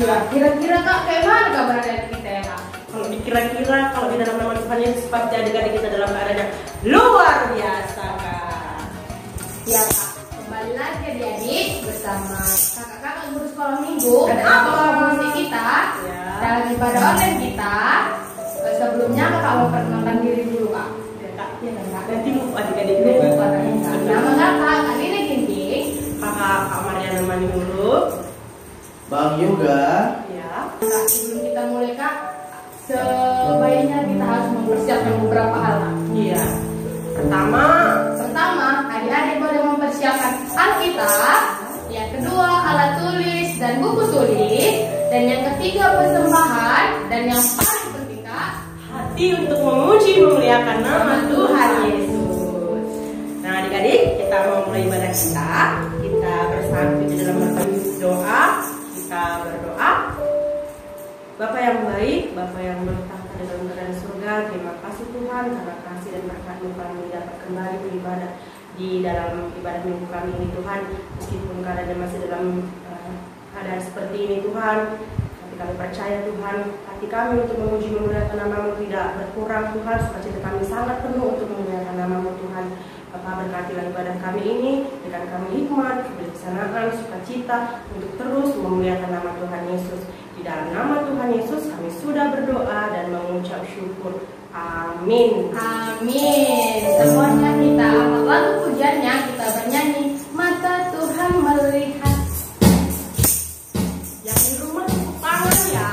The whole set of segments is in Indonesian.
Iya. Kira-kira Kak, kayak mana kabar adik kita ya Kak? Kalau dikira-kira, kalau di dalam nama Tuhan Yesus pasti adik-adik kita dalam keadaan yang luar biasa Kak. Ya Kak, kembali lagi adik-adik bersama kakak-kakak guru sekolah minggu dan abang-abang kita dalam ibadah online kita. Sebelumnya kakak mau perkenalkan diri dulu Kak. Ya Kak, ya Kak. Nanti lupa adik-adik. Lupa tadi Kak. Nama kakak Kalina Ginting. Kakak Kak Mariana Mani dulu. Bang Yoga. Ya. Kak, sebelum kita mulai Kak, sebaiknya kita harus mempersiapkan beberapa hal Kak. Iya. Pertama, adik-adik boleh mempersiapkan Alkitab. Yang kedua, alat tulis dan buku tulis. Dan yang ketiga, persembahan. Dan yang paling penting Kak, hati untuk memuji memuliakan nama Tuhan Yesus. Nah adik-adik, kita mau mulai ibadah kita. Kita bersatu di dalam berdoa. Kita berdoa. Bapa yang baik, Bapa yang bertahta di dalam kerajaan surga, terima kasih Tuhan karena kasih dan berkat-Mu kami dapat kembali beribadah di dalam ibadah minggu kami ini Tuhan. Meskipun keadaan masih dalam keadaan seperti ini Tuhan, tapi kami percaya Tuhan, hati kami untuk memuji memuliakan nama-Mu tidak berkurang Tuhan. Sukacita kami sangat penuh untuk memuliakan nama-Mu Tuhan. Bapa, berkatilah ibadah kami ini, berikan kami hikmat, kebijaksanaan, sukacita untuk terus memuliakan nama Tuhan Yesus. Di dalam nama Tuhan Yesus kami sudah berdoa dan mengucap syukur. Amin. amin. Semuanya kita angkat lagu pujiannya, kita bernyanyi Mata Tuhan Melihat. Yang di rumah tepuk tangan ya.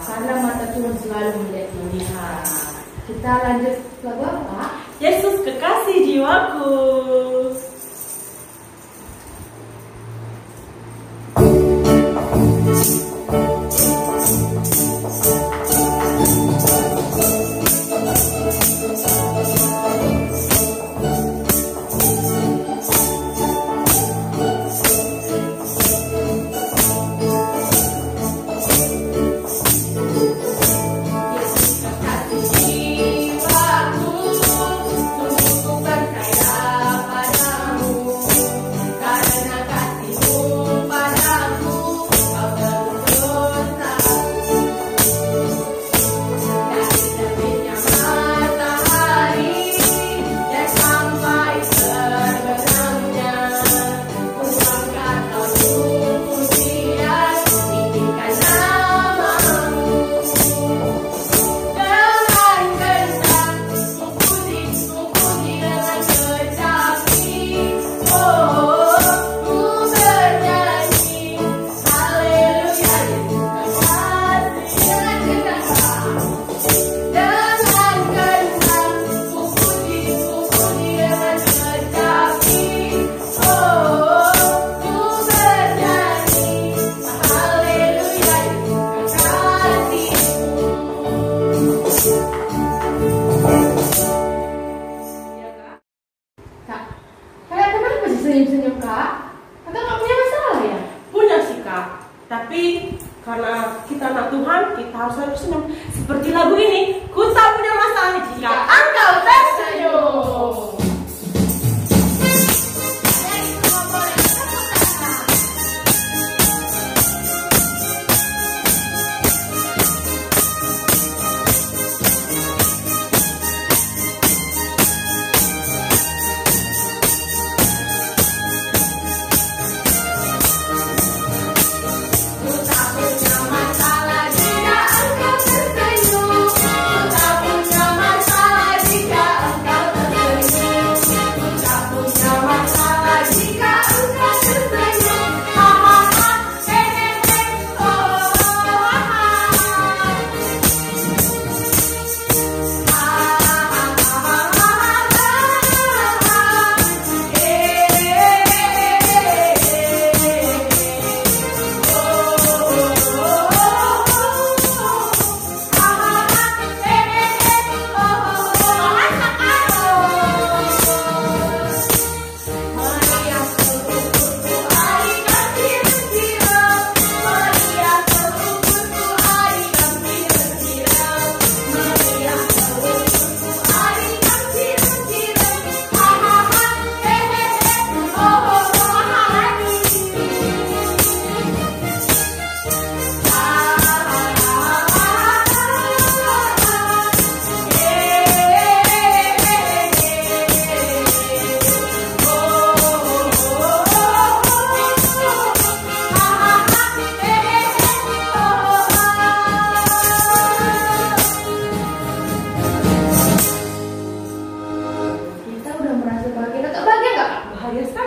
Karena mata Tuhan selalu melihat. Kita lanjut lagu apa? Yesus kekasih jiwaku. Senyum-senyum Kak, Kakak nggak punya masalah ya? Punya sih Kak, tapi karena kita anak Tuhan, kita harus selalu senyum. Seperti lagu ini, ku tak punya masalah jika engkau tersenyum.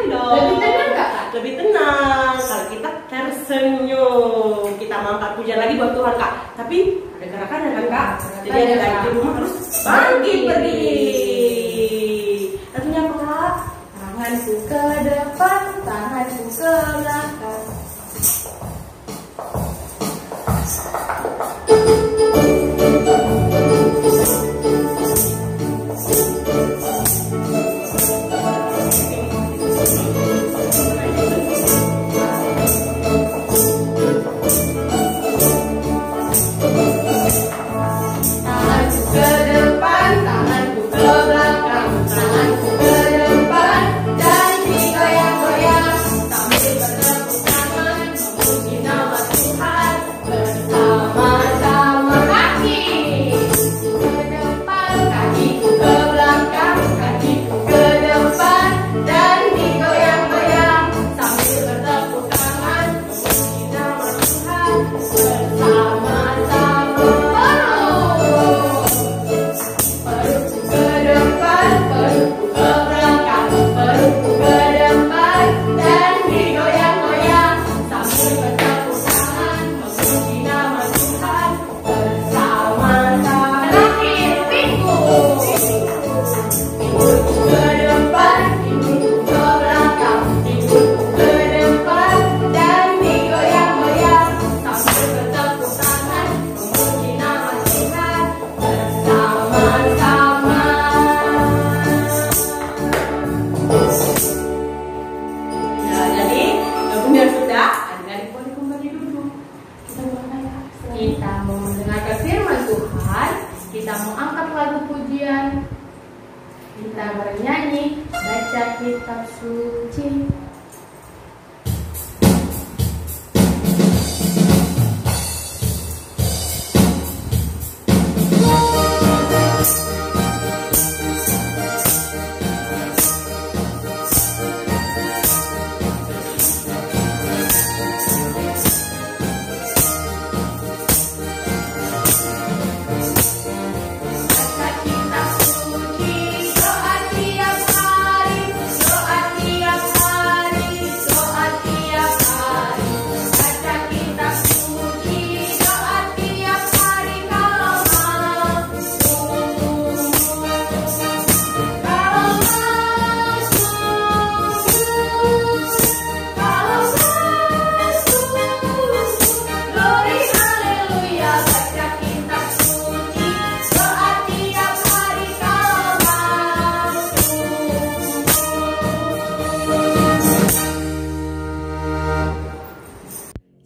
sekali dong. Lebih tenang nggak, Kak? Lebih tenang kalau kita tersenyum. Kita mengangkat pujian lagi buat Tuhan, Kak. Tapi ada gerakannya kan, Kak? Jadi ada lagi di rumah harus bangkit berdiri. Lagunya apa, Kak? Tanganku ke depan, tanganku ke belakang. Kita mau mendengarkan firman Tuhan, kita mau angkat lagu pujian, kita bernyanyi, baca kitab suci.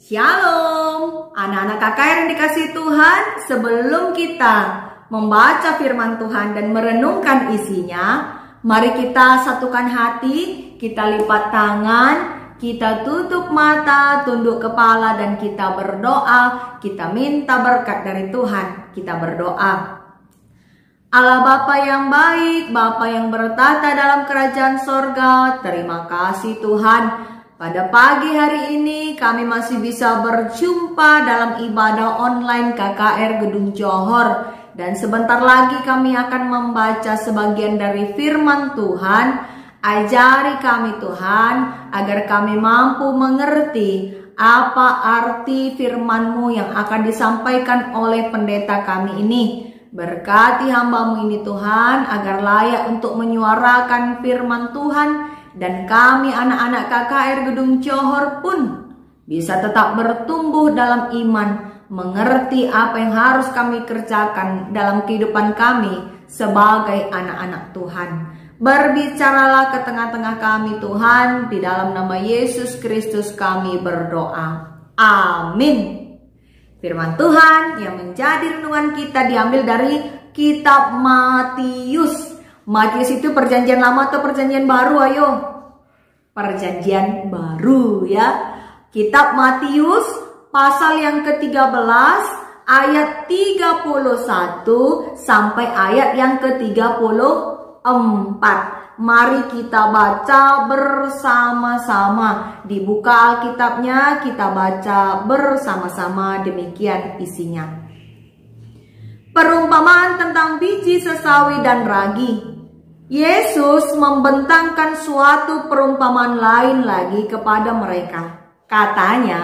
Shalom, anak-anak KKR yang dikasihi Tuhan. Sebelum kita membaca firman Tuhan dan merenungkan isinya, mari kita satukan hati, kita lipat tangan, kita tutup mata, tunduk kepala, dan kita berdoa. Kita minta berkat dari Tuhan. Kita berdoa. Allah Bapa yang baik, Bapa yang bertata dalam kerajaan sorga, terima kasih Tuhan. Pada pagi hari ini kami masih bisa berjumpa dalam ibadah online KKR Gedung Johor. Dan sebentar lagi kami akan membaca sebagian dari firman Tuhan. Ajari kami Tuhan, agar kami mampu mengerti apa arti firman-Mu yang akan disampaikan oleh pendeta kami ini. Berkati hamba-Mu ini Tuhan, agar layak untuk menyuarakan firman Tuhan. Dan kami anak-anak KKR Gedung Johor pun bisa tetap bertumbuh dalam iman, mengerti apa yang harus kami kerjakan dalam kehidupan kami sebagai anak-anak Tuhan. Berbicaralah ke tengah-tengah kami Tuhan, di dalam nama Yesus Kristus kami berdoa. Amin. Firman Tuhan yang menjadi renungan kita diambil dari kitab Matius. Matius itu perjanjian lama atau perjanjian baru? Ayo. Perjanjian baru ya. Kitab Matius pasal yang ke-13 ayat 31 sampai ayat yang ke-34. Mari kita baca bersama-sama. Dibuka Alkitabnya, kita baca bersama-sama, demikian isinya. Perumpamaan tentang biji sesawi dan ragi. Yesus membentangkan suatu perumpamaan lain lagi kepada mereka. Katanya,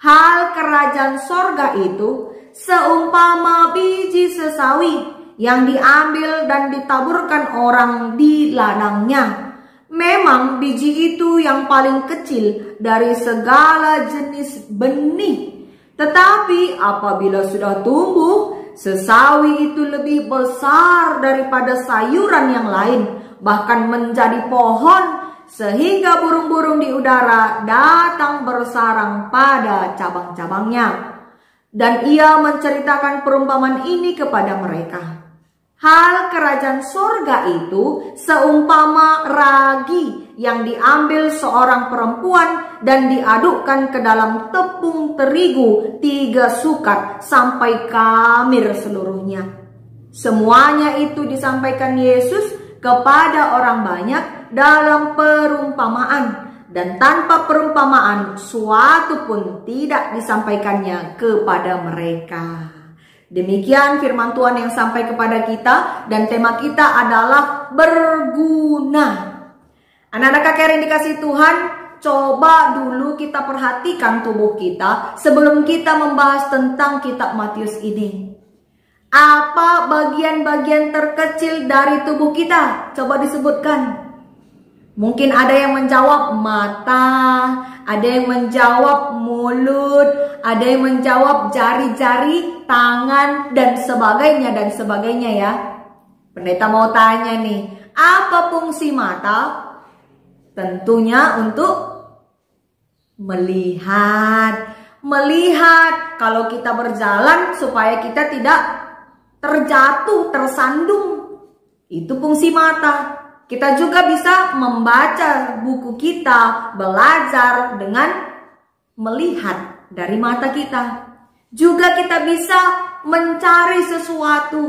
hal kerajaan sorga itu seumpama biji sesawi yang diambil dan ditaburkan orang di ladangnya. Memang biji itu yang paling kecil dari segala jenis benih. Tetapi apabila sudah tumbuh, sesawi itu lebih besar daripada sayuran yang lain, bahkan menjadi pohon, sehingga burung-burung di udara datang bersarang pada cabang-cabangnya. Dan ia menceritakan perumpamaan ini kepada mereka. Hal kerajaan sorga itu seumpama ragi yang diambil seorang perempuan dan diadukkan ke dalam tepung terigu 3 sukat sampai kamir seluruhnya. Semuanya itu disampaikan Yesus kepada orang banyak dalam perumpamaan, dan tanpa perumpamaan suatu pun tidak disampaikannya kepada mereka. Demikian firman Tuhan yang sampai kepada kita, dan tema kita adalah berguna. Anak-anak KKR yang dikasih Tuhan, coba dulu kita perhatikan tubuh kita sebelum kita membahas tentang kitab Matius ini. Apa bagian-bagian terkecil dari tubuh kita? Coba disebutkan. Mungkin ada yang menjawab mata, ada yang menjawab mulut, ada yang menjawab jari-jari, tangan, dan sebagainya ya. Pendeta mau tanya nih, apa fungsi mata? Tentunya untuk melihat. Melihat kalau kita berjalan supaya kita tidak terjatuh, tersandung. Itu fungsi mata. Kita juga bisa membaca buku kita, belajar dengan melihat dari mata kita. Juga kita bisa mencari sesuatu.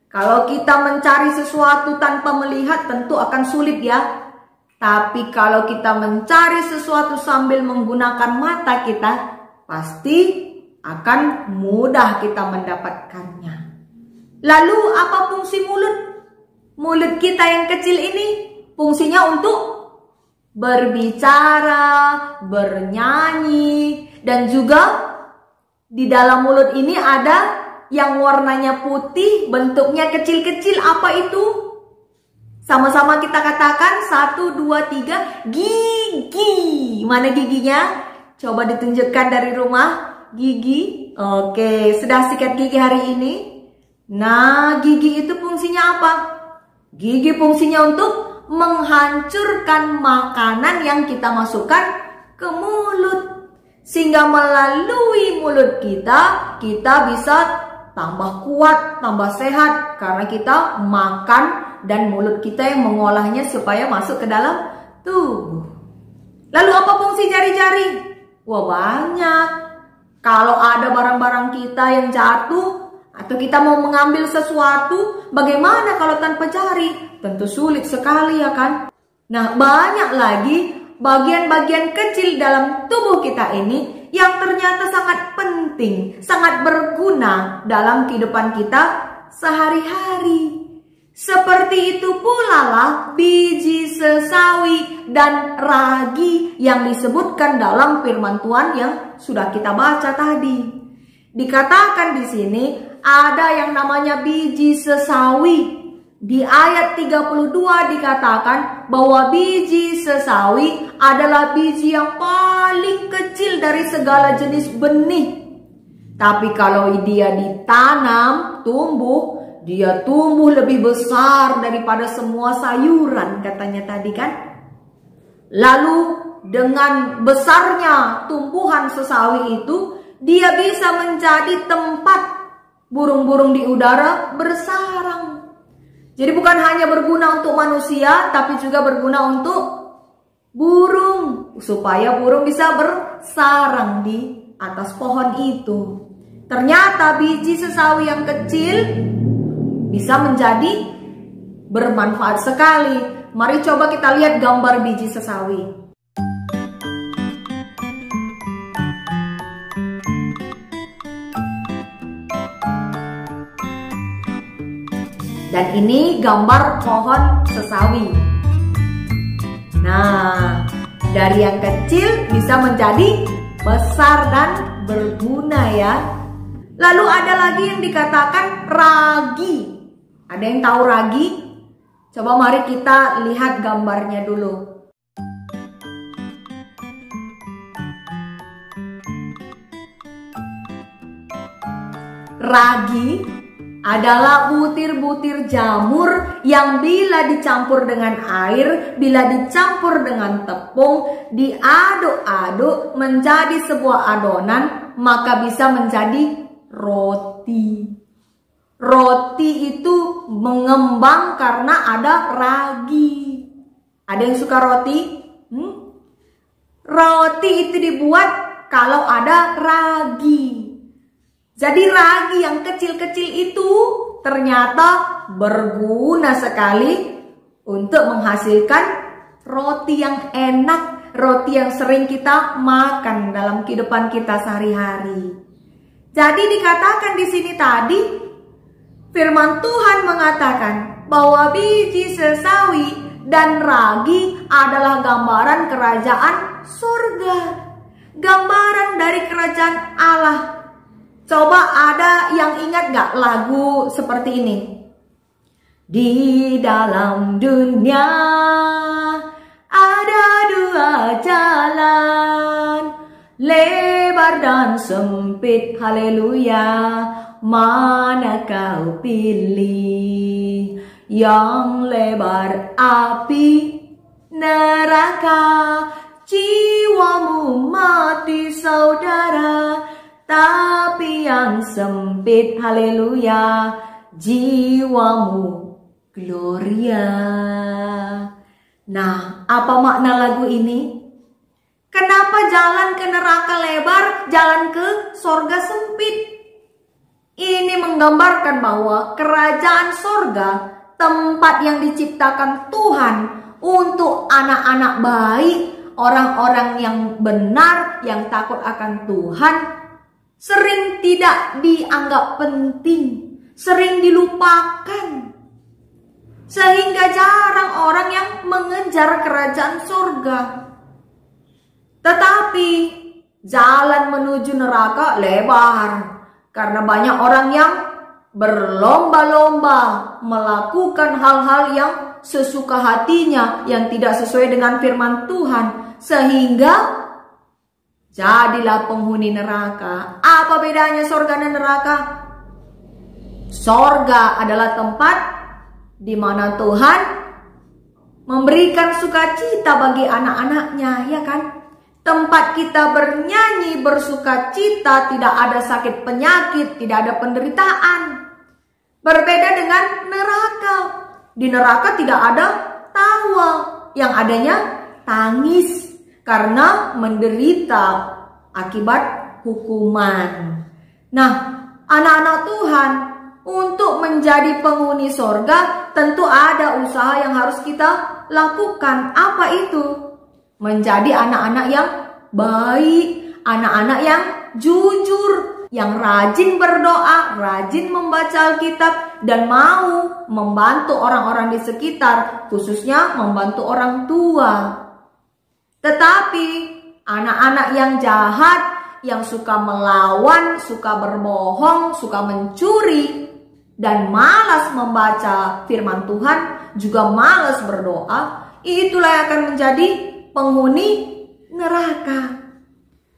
Kalau kita mencari sesuatu tanpa melihat tentu akan sulit ya. Tapi kalau kita mencari sesuatu sambil menggunakan mata kita, pasti akan mudah kita mendapatkannya. Lalu apa fungsi mulut? Mulut kita yang kecil ini fungsinya untuk berbicara, bernyanyi, dan juga di dalam mulut ini ada yang warnanya putih, bentuknya kecil-kecil. Apa itu? Sama-sama kita katakan 1, 2, 3, gigi. Mana giginya? Coba ditunjukkan dari rumah. Gigi. Oke, sudah sikat gigi hari ini? Nah, gigi itu fungsinya apa? Gigi fungsinya untuk menghancurkan makanan yang kita masukkan ke mulut. Sehingga melalui mulut kita bisa tambah kuat, tambah sehat. Karena kita makan dan mulut kita yang mengolahnya supaya masuk ke dalam tubuh. Lalu apa fungsi jari-jari? Wah, banyak. Kalau ada barang-barang kita yang jatuh, atau kita mau mengambil sesuatu, bagaimana kalau tanpa jari? Tentu sulit sekali ya kan? Nah, banyak lagi bagian-bagian kecil dalam tubuh kita ini yang ternyata sangat penting, sangat berguna dalam kehidupan kita sehari-hari. Seperti itu pula lah biji sesawi dan ragi yang disebutkan dalam firman Tuhan yang sudah kita baca tadi. Dikatakan di sini ada yang namanya biji sesawi. Di ayat 32 dikatakan bahwa biji sesawi adalah biji yang paling kecil dari segala jenis benih. Tapi kalau dia ditanam, dia tumbuh lebih besar daripada semua sayuran, katanya tadi kan. Lalu dengan besarnya tumbuhan sesawi itu, dia bisa menjadi tempat burung-burung di udara bersarang. Jadi bukan hanya berguna untuk manusia, tapi juga berguna untuk burung. Supaya burung bisa bersarang di atas pohon itu. Ternyata biji sesawi yang kecil bisa menjadi bermanfaat sekali. Mari coba kita lihat gambar biji sesawi. Dan ini gambar pohon sesawi. Nah, dari yang kecil bisa menjadi besar dan berguna ya. Lalu ada lagi yang dikatakan ragi. Ada yang tahu ragi? Coba mari kita lihat gambarnya dulu. Ragi adalah butir-butir jamur yang bila dicampur dengan air, bila dicampur dengan tepung, diaduk-aduk menjadi sebuah adonan, maka bisa menjadi roti. Roti itu mengembang karena ada ragi. Ada yang suka roti? Roti itu dibuat kalau ada ragi. Jadi ragi yang kecil-kecil itu ternyata berguna sekali untuk menghasilkan roti yang enak, roti yang sering kita makan dalam kehidupan kita sehari-hari. Jadi dikatakan di sini tadi, firman Tuhan mengatakan bahwa biji sesawi dan ragi adalah gambaran kerajaan surga, gambaran dari kerajaan Allah. Coba ada yang ingat gak lagu seperti ini? Di dalam dunia ada dua jalan, lebar dan sempit, haleluya. Mana kau pilih? Yang lebar api neraka, jiwamu mati saudara. Tapi yang sempit, haleluya, jiwamu gloria. Nah, apa makna lagu ini? Kenapa jalan ke neraka lebar, jalan ke sorga sempit? Ini menggambarkan bahwa kerajaan sorga, tempat yang diciptakan Tuhan untuk anak-anak baik, orang-orang yang benar, yang takut akan Tuhan, sering tidak dianggap penting, sering dilupakan. Sehingga jarang orang yang mengejar kerajaan surga. Tetapi jalan menuju neraka lebar, karena banyak orang yang berlomba-lomba melakukan hal-hal yang sesuka hatinya, yang tidak sesuai dengan firman Tuhan, sehingga jadilah penghuni neraka. Apa bedanya sorga dan neraka? Sorga adalah tempat di mana Tuhan memberikan sukacita bagi anak-anaknya, ya kan? Tempat kita bernyanyi, bersukacita, tidak ada sakit penyakit, tidak ada penderitaan. Berbeda dengan neraka. Di neraka tidak ada tawa, yang adanya tangis karena menderita akibat hukuman. Nah, anak-anak Tuhan, untuk menjadi penghuni sorga tentu ada usaha yang harus kita lakukan. Apa itu? Menjadi anak-anak yang baik, anak-anak yang jujur, yang rajin berdoa, rajin membaca Alkitab, dan mau membantu orang-orang di sekitar, khususnya membantu orang tua. Tetapi anak-anak yang jahat, yang suka melawan, suka berbohong, suka mencuri, dan malas membaca firman Tuhan, juga malas berdoa, itulah yang akan menjadi penghuni neraka.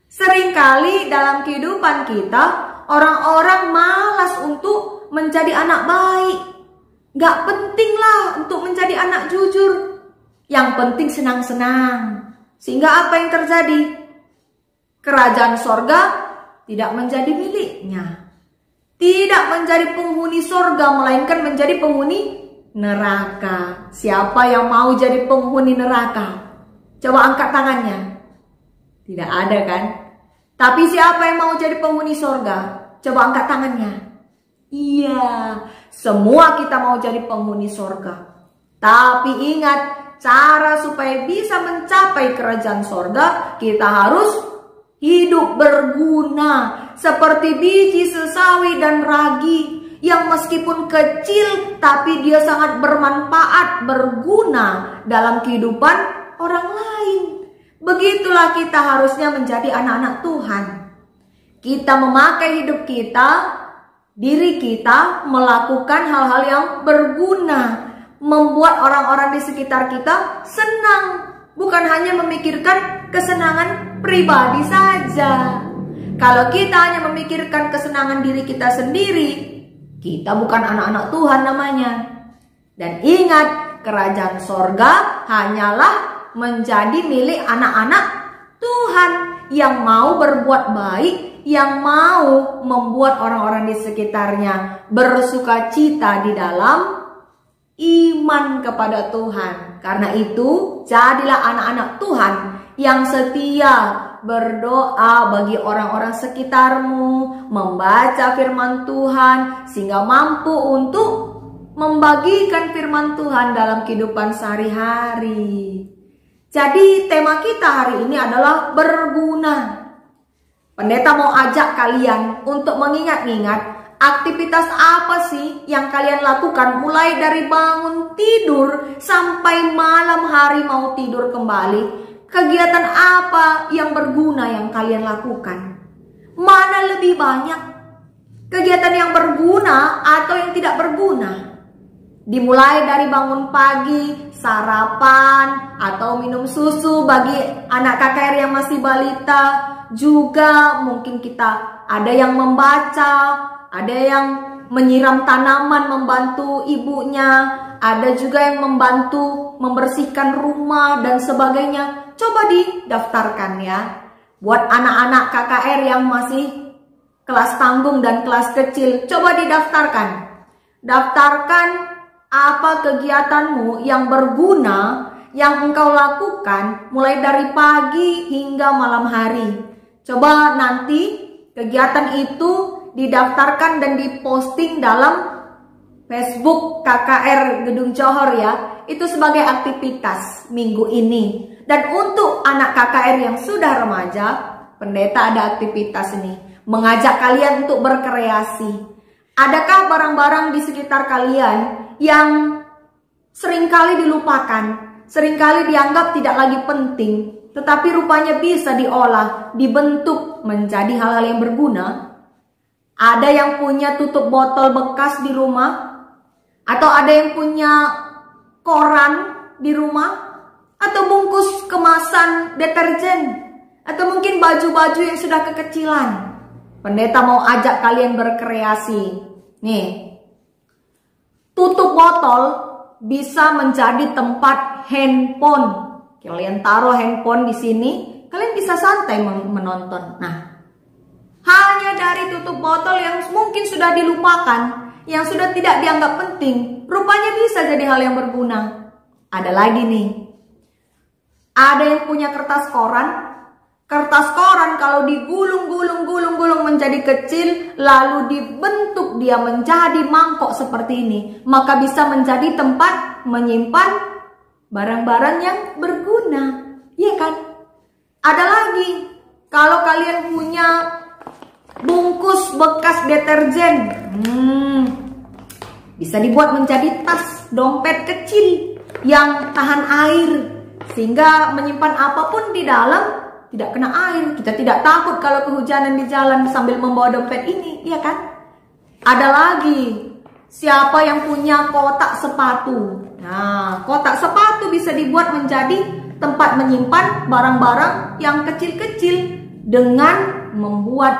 Seringkali dalam kehidupan kita, orang-orang malas untuk menjadi anak baik. Gak penting lah untuk menjadi anak jujur. Yang penting senang-senang. Sehingga apa yang terjadi? Kerajaan sorga tidak menjadi miliknya. Tidak menjadi penghuni sorga, melainkan menjadi penghuni neraka. Siapa yang mau jadi penghuni neraka? Coba angkat tangannya. Tidak ada kan? Tapi siapa yang mau jadi penghuni sorga? Coba angkat tangannya. Iya, semua kita mau jadi penghuni sorga. Tapi ingat, cara supaya bisa mencapai kerajaan sorga, kita harus hidup berguna seperti biji sesawi dan ragi yang meskipun kecil tapi dia sangat bermanfaat, berguna dalam kehidupan orang lain. Begitulah kita harusnya menjadi anak-anak Tuhan. Kita memakai hidup kita, diri kita melakukan hal-hal yang berguna, membuat orang-orang di sekitar kita senang, bukan hanya memikirkan kesenangan pribadi saja. Kalau kita hanya memikirkan kesenangan diri kita sendiri, kita bukan anak-anak Tuhan namanya. Dan ingat, kerajaan sorga hanyalah menjadi milik anak-anak Tuhan yang mau berbuat baik, yang mau membuat orang-orang di sekitarnya bersukacita di dalam iman kepada Tuhan. Karena itu, jadilah anak-anak Tuhan yang setia berdoa bagi orang-orang sekitarmu, membaca firman Tuhan sehingga mampu untuk membagikan firman Tuhan dalam kehidupan sehari-hari. Jadi tema kita hari ini adalah berguna. Pendeta mau ajak kalian untuk mengingat-ingat aktivitas apa sih yang kalian lakukan mulai dari bangun tidur sampai malam hari mau tidur kembali. Kegiatan apa yang berguna yang kalian lakukan? Mana lebih banyak? Kegiatan yang berguna atau yang tidak berguna? Dimulai dari bangun pagi, sarapan, atau minum susu bagi anak KKR yang masih balita. Juga mungkin kita ada yang membaca, ada yang menyiram tanaman membantu ibunya, ada juga yang membantu membersihkan rumah dan sebagainya. Coba didaftarkan ya. Buat anak-anak KKR yang masih kelas tanggung dan kelas kecil, coba didaftarkan. Daftarkan apa kegiatanmu yang berguna yang engkau lakukan mulai dari pagi hingga malam hari. Coba nanti kegiatan itu didaftarkan dan diposting dalam Facebook KKR Gedung Johor ya. Itu sebagai aktivitas minggu ini. Dan untuk anak KKR yang sudah remaja, pendeta ada aktivitas ini, mengajak kalian untuk berkreasi. Adakah barang-barang di sekitar kalian yang seringkali dilupakan, seringkali dianggap tidak lagi penting, tetapi rupanya bisa diolah, dibentuk menjadi hal-hal yang berguna? Ada yang punya tutup botol bekas di rumah? Atau ada yang punya koran di rumah? Atau bungkus kemasan deterjen? Atau mungkin baju-baju yang sudah kekecilan? Pendeta mau ajak kalian berkreasi. Nih, tutup botol bisa menjadi tempat handphone. Kalian taruh handphone di sini, kalian bisa santai menonton. Nah, hanya dari tutup botol yang mungkin sudah dilupakan, yang sudah tidak dianggap penting, rupanya bisa jadi hal yang berguna. Ada lagi nih, ada yang punya kertas koran. Kertas koran kalau digulung-gulung menjadi kecil, lalu dibentuk dia menjadi mangkok seperti ini, maka bisa menjadi tempat menyimpan barang-barang yang berguna, ya kan? Ada lagi, kalau kalian punya bungkus bekas deterjen, bisa dibuat menjadi tas, dompet kecil yang tahan air, sehingga menyimpan apapun di dalam tidak kena air. Kita tidak takut kalau kehujanan di jalan sambil membawa dompet ini, ya kan? Ada lagi, siapa yang punya kotak sepatu? Nah, kotak sepatu bisa dibuat menjadi tempat menyimpan barang-barang yang kecil-kecil dengan membuat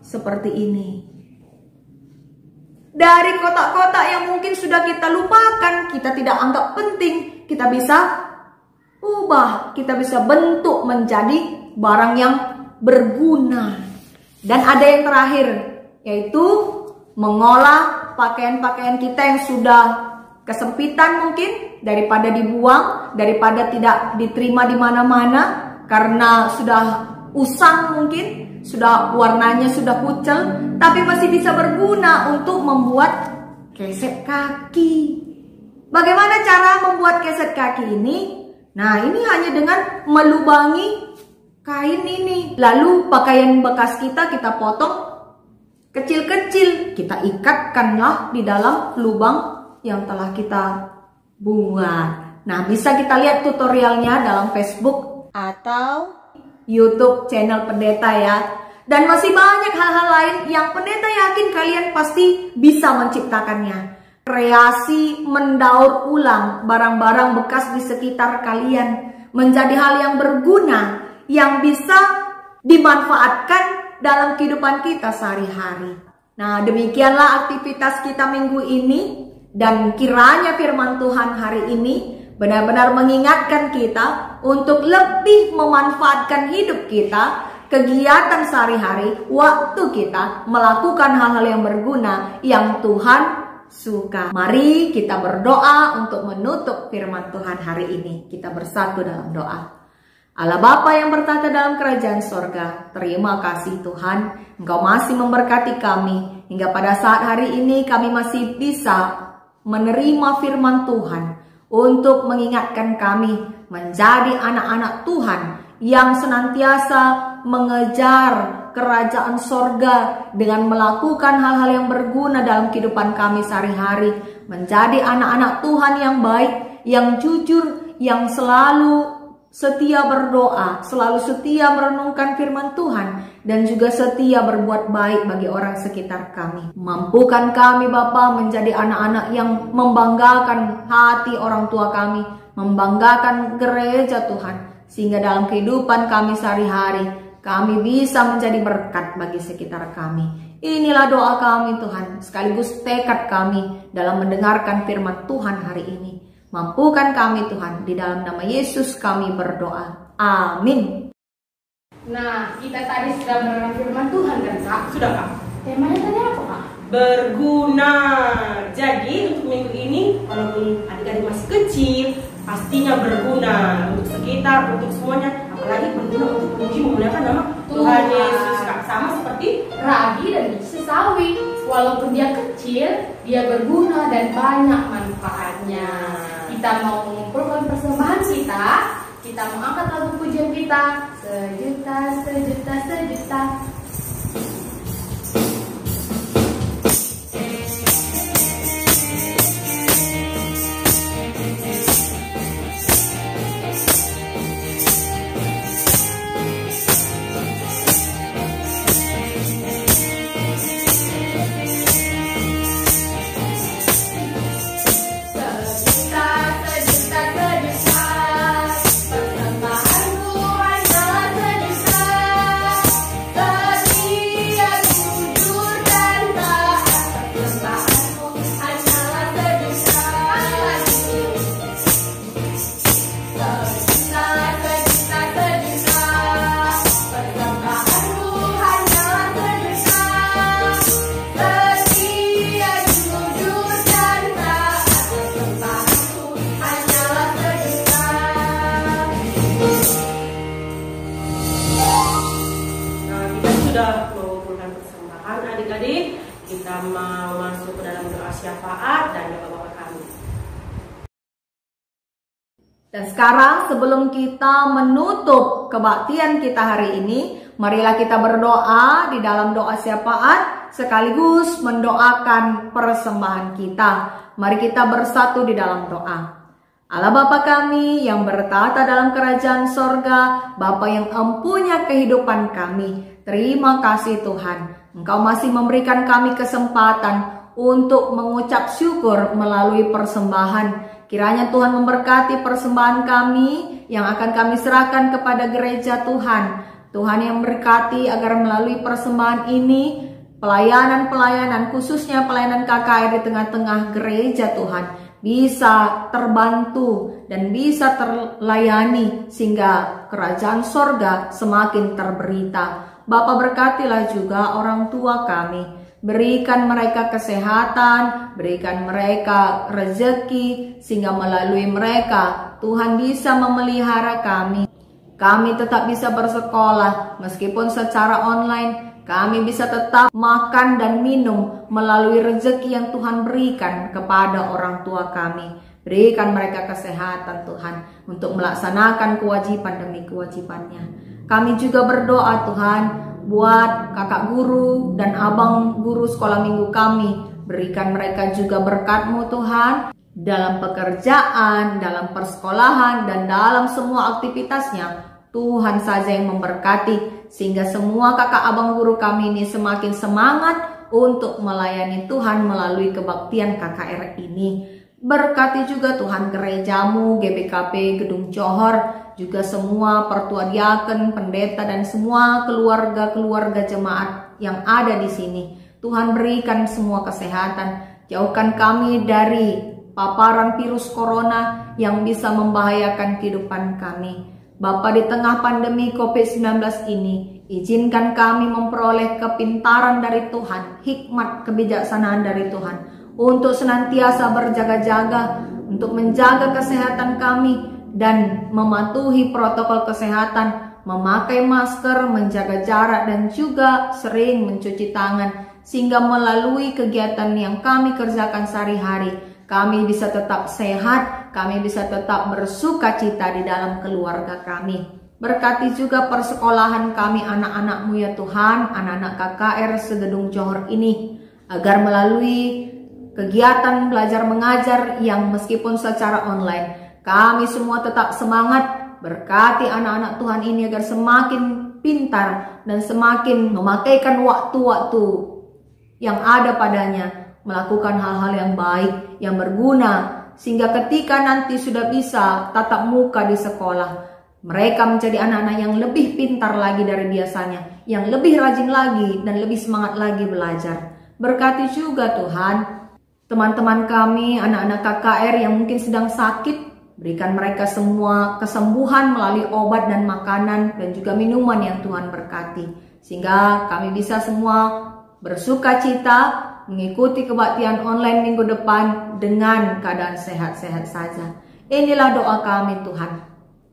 seperti ini. Dari kotak-kotak yang mungkin sudah kita lupakan, kita tidak anggap penting, kita bisa ubah, kita bisa bentuk menjadi barang yang berguna. Dan ada yang terakhir, yaitu mengolah pakaian-pakaian kita yang sudah kesempitan mungkin, daripada dibuang, daripada tidak diterima di mana-mana karena sudah usang mungkin, sudah warnanya sudah pucel, tapi masih bisa berguna untuk membuat keset kaki. Bagaimana cara membuat keset kaki ini? Nah, ini hanya dengan melubangi kain ini. Lalu pakaian bekas kita potong kecil-kecil kita ikatkanlah di dalam lubang yang telah kita buat. Nah, bisa kita lihat tutorialnya dalam Facebook atau YouTube channel pendeta ya. Dan masih banyak hal-hal lain yang pendeta yakin kalian pasti bisa menciptakannya. Kreasi mendaur ulang barang-barang bekas di sekitar kalian menjadi hal yang berguna, yang bisa dimanfaatkan dalam kehidupan kita sehari-hari. Nah, demikianlah aktivitas kita minggu ini, dan kiranya firman Tuhan hari ini benar-benar mengingatkan kita untuk lebih memanfaatkan hidup kita, kegiatan sehari-hari, waktu kita melakukan hal-hal yang berguna yang Tuhan suka. Mari kita berdoa untuk menutup firman Tuhan hari ini. Kita bersatu dalam doa. Allah Bapa yang bertata dalam kerajaan sorga, terima kasih Tuhan, Engkau masih memberkati kami, hingga pada saat hari ini kami masih bisa menerima firman Tuhan, untuk mengingatkan kami menjadi anak-anak Tuhan, yang senantiasa mengejar kerajaan sorga dengan melakukan hal-hal yang berguna dalam kehidupan kami sehari-hari, menjadi anak-anak Tuhan yang baik, yang jujur, yang selalu setia berdoa, selalu setia merenungkan firman Tuhan, dan juga setia berbuat baik bagi orang sekitar kami. Mampukan kami Bapa menjadi anak-anak yang membanggakan hati orang tua kami, membanggakan gereja Tuhan, sehingga dalam kehidupan kami sehari-hari kami bisa menjadi berkat bagi sekitar kami. Inilah doa kami Tuhan, sekaligus tekad kami dalam mendengarkan firman Tuhan hari ini. Mampukan kami Tuhan, di dalam nama Yesus kami berdoa. Amin. Nah, kita tadi sudah merenung firman Tuhan kan Kak? Sudah Kak. Temanya tadi apa Kak? Berguna. Jadi untuk minggu ini, walaupun adik-adik masih kecil, pastinya berguna untuk sekitar, untuk semuanya. Apalagi berguna untuk puji memuliakan nama Tuhan Yesus Kak. Sama seperti ragi dan biji sawi. Walaupun dia kecil, dia berguna dan banyak manfaatnya. Kita mau mengumpulkan persembahan kita mau angkat lagu pujian kita, sejuta, sejuta, sejuta. sudah mengumpulkan persembahan adik-adik, kita mau masuk ke dalam doa syafaat dan doa Bapa kami. Dan sekarang sebelum kita menutup kebaktian kita hari ini, marilah kita berdoa di dalam doa syafaat sekaligus mendoakan persembahan kita. Mari kita bersatu di dalam doa. Allah Bapa kami yang bertata dalam kerajaan sorga, Bapa yang empunya kehidupan kami, terima kasih Tuhan. Engkau masih memberikan kami kesempatan untuk mengucap syukur melalui persembahan. Kiranya Tuhan memberkati persembahan kami yang akan kami serahkan kepada gereja Tuhan. Tuhan yang memberkati agar melalui persembahan ini, pelayanan-pelayanan khususnya pelayanan KKR di tengah-tengah gereja Tuhan bisa terbantu dan bisa terlayani sehingga kerajaan sorga semakin terberita. Bapa berkatilah juga orang tua kami, berikan mereka kesehatan, berikan mereka rezeki sehingga melalui mereka Tuhan bisa memelihara kami. Kami tetap bisa bersekolah meskipun secara online. Kami bisa tetap makan dan minum melalui rezeki yang Tuhan berikan kepada orang tua kami. Berikan mereka kesehatan Tuhan untuk melaksanakan kewajiban demi kewajibannya. Kami juga berdoa Tuhan buat kakak guru dan abang guru sekolah minggu kami. Berikan mereka juga berkat-Mu Tuhan, dalam pekerjaan, dalam persekolahan, dan dalam semua aktivitasnya. Tuhan saja yang memberkati, sehingga semua kakak abang guru kami ini semakin semangat untuk melayani Tuhan melalui kebaktian KKR ini. Berkati juga Tuhan gerejamu, GBKP Gedung Johor, juga semua pertua diaken, pendeta, dan semua keluarga-keluarga jemaat yang ada di sini. Tuhan berikan semua kesehatan, jauhkan kami dari paparan virus corona yang bisa membahayakan kehidupan kami. Bapa, di tengah pandemi COVID-19 ini, izinkan kami memperoleh kepintaran dari Tuhan, hikmat kebijaksanaan dari Tuhan, untuk senantiasa berjaga-jaga, untuk menjaga kesehatan kami, dan mematuhi protokol kesehatan, memakai masker, menjaga jarak, dan juga sering mencuci tangan, sehingga melalui kegiatan yang kami kerjakan sehari-hari, kami bisa tetap sehat, kami bisa tetap bersuka cita di dalam keluarga kami. Berkati juga persekolahan kami anak-anak-Mu ya Tuhan, anak-anak KKR Segedung Johor ini, agar melalui kegiatan belajar mengajar yang meskipun secara online, kami semua tetap semangat. Berkati anak-anak Tuhan ini agar semakin pintar dan semakin memakaikan waktu-waktu yang ada padanya, melakukan hal-hal yang baik, yang berguna, sehingga ketika nanti sudah bisa tatap muka di sekolah, mereka menjadi anak-anak yang lebih pintar lagi dari biasanya, yang lebih rajin lagi dan lebih semangat lagi belajar. Berkati juga Tuhan teman-teman kami, anak-anak KKR yang mungkin sedang sakit, berikan mereka semua kesembuhan melalui obat dan makanan dan juga minuman yang Tuhan berkati, sehingga kami bisa semua bersuka cita mengikuti kebaktian online minggu depan dengan keadaan sehat-sehat saja. Inilah doa kami Tuhan.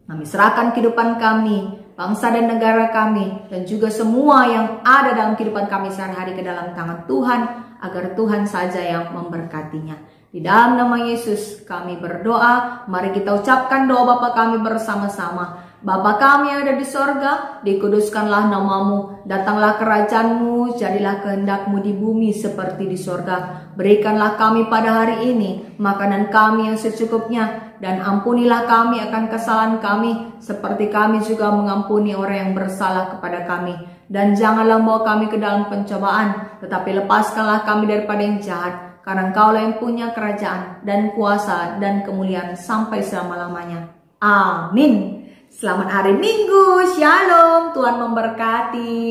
Kami serahkan kehidupan kami, bangsa dan negara kami, dan juga semua yang ada dalam kehidupan kami sehari-hari ke dalam tangan Tuhan, agar Tuhan saja yang memberkatinya. Di dalam nama Yesus kami berdoa. Mari kita ucapkan doa Bapa kami bersama-sama. Bapa kami yang ada di sorga, dikuduskanlah namamu, datanglah kerajaan-Mu, jadilah kehendak-Mu di bumi seperti di sorga. Berikanlah kami pada hari ini makanan kami yang secukupnya, dan ampunilah kami akan kesalahan kami, seperti kami juga mengampuni orang yang bersalah kepada kami. Dan janganlah bawa kami ke dalam pencobaan, tetapi lepaskanlah kami daripada yang jahat, karena Engkaulah yang punya kerajaan dan kuasa dan kemuliaan sampai selama-lamanya. Amin. Selamat hari Minggu, Shalom, Tuhan memberkati.